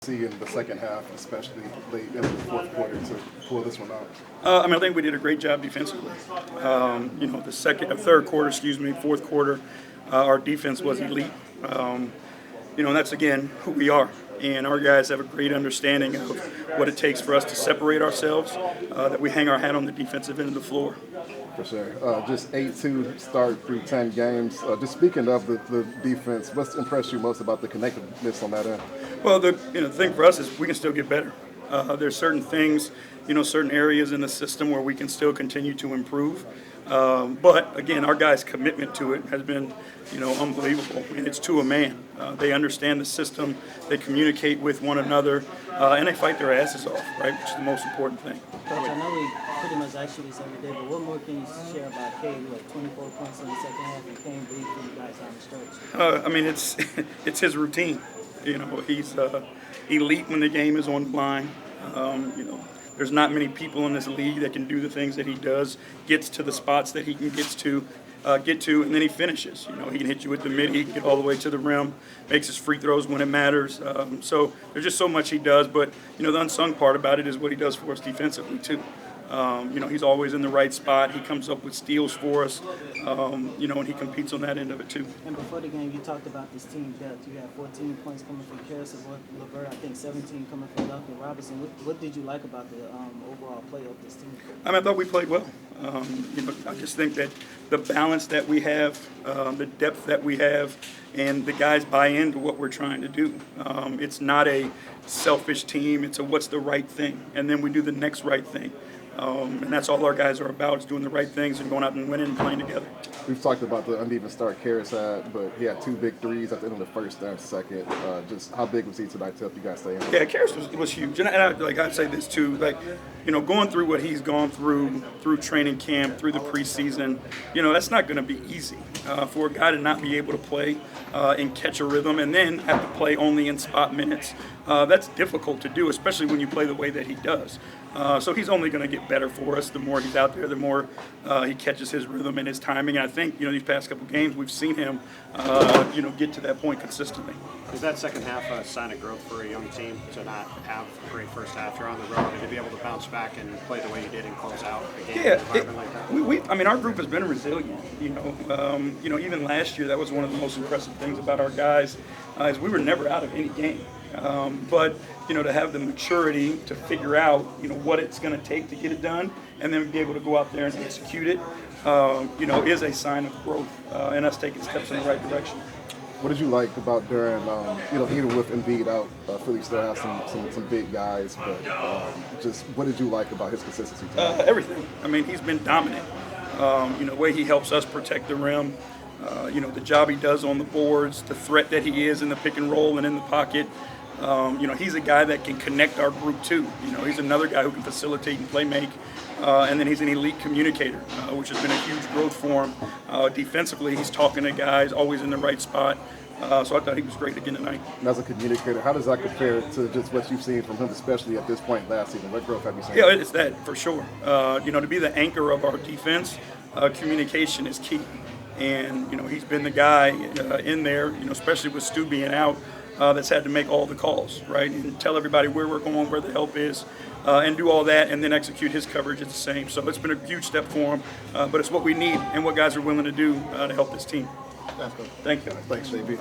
See in the second half, especially late in the fourth quarter, to pull this one out? I think we did a great job defensively. The third quarter, fourth quarter, our defense was elite. And that's, again, who we are. And our guys have a great understanding of what it takes for us to separate ourselves, that we hang our hat on the defensive end of the floor. For sure. Just 8-2 start through 10 games. Just speaking of the defense, what's impressed you most about the connectedness on that end? Well, the thing for us is we can still get better. There's certain things, certain areas in the system where we can still continue to improve. But again, our guys' commitment to it has been, unbelievable, and it's to a man. They understand the system, they communicate with one another, and they fight their asses off, right? Which is the most important thing. Coach, I know we pretty much ask you this every day, but what more can you share about 𝗙𝗢𝗟𝗢𝗪? Like 24 points in the second half, and came big for you guys on the stretch. It's his routine. He's elite when the game is on the line. There's not many people in this league that can do the things that he does, gets to the spots that he can get to, and then he finishes. He can hit you with the mid, he can get all the way to the rim, makes his free throws when it matters. So there's just so much he does, but the unsung part about it is what he does for us defensively too. He's always in the right spot. He comes up with steals for us, and he competes on that end of it too. And before the game, you talked about this team depth. You had 14 points coming from 𝗙𝗢𝗟𝗪𝗪, I think 17 coming from Duncan Robinson. What did you like about the overall play of this team? I thought we played well. I just think that the balance that we have, the depth that we have, and the guys buy into what we're trying to do. It's not a selfish team. It's a what's the right thing, and then we do the next right thing. And that's all our guys are about, is doing the right things and going out and winning and playing together. We've talked about the uneven start Karras had, but he had 2 big threes at the end of the first and second. Just how big was he tonight to help you guys stay in? Yeah, Karras was huge. And I'd say this too, going through what he's gone through training camp, through the preseason, that's not going to be easy for a guy to not be able to play and catch a rhythm and then have to play only in spot minutes. That's difficult to do, especially when you play the way that he does. So he's only going to get better for us. The more he's out there, the more he catches his rhythm and his timing. And I think, these past couple games, we've seen him, get to that point consistently. Is that second half a sign of growth for a young team to not have a great first half? You're on the road, and to be able to bounce back and play the way you did and close out a game in an environment like that? Our group has been resilient. Even last year, that was one of the most impressive things about our guys, is we were never out of any game. But to have the maturity to figure out, what it's going to take to get it done, and then be able to go out there and execute it, is a sign of growth and us taking steps in the right direction. What did you like about during, even with Embiid out, Philly still has some big guys, but just what did you like about his consistency tonight? Everything. He's been dominant. The way he helps us protect the rim, the job he does on the boards, the threat that he is in the pick and roll and in the pocket. He's a guy that can connect our group too. He's another guy who can facilitate and play make. And then he's an elite communicator, which has been a huge growth for him. Defensively, he's talking to guys, always in the right spot. So I thought he was great again tonight. And as a communicator, how does that compare to just what you've seen from him, especially at this point last season? What growth have you seen? Yeah, it's that for sure. To be the anchor of our defense, communication is key. And, he's been the guy in there, especially with Stu being out, that's had to make all the calls, right? And tell everybody where we're going, where the help is, and do all that, and then execute his coverage at the same. So it's been a huge step for him, but it's what we need and what guys are willing to do to help this team. That's good. Thank you. Thanks, JB.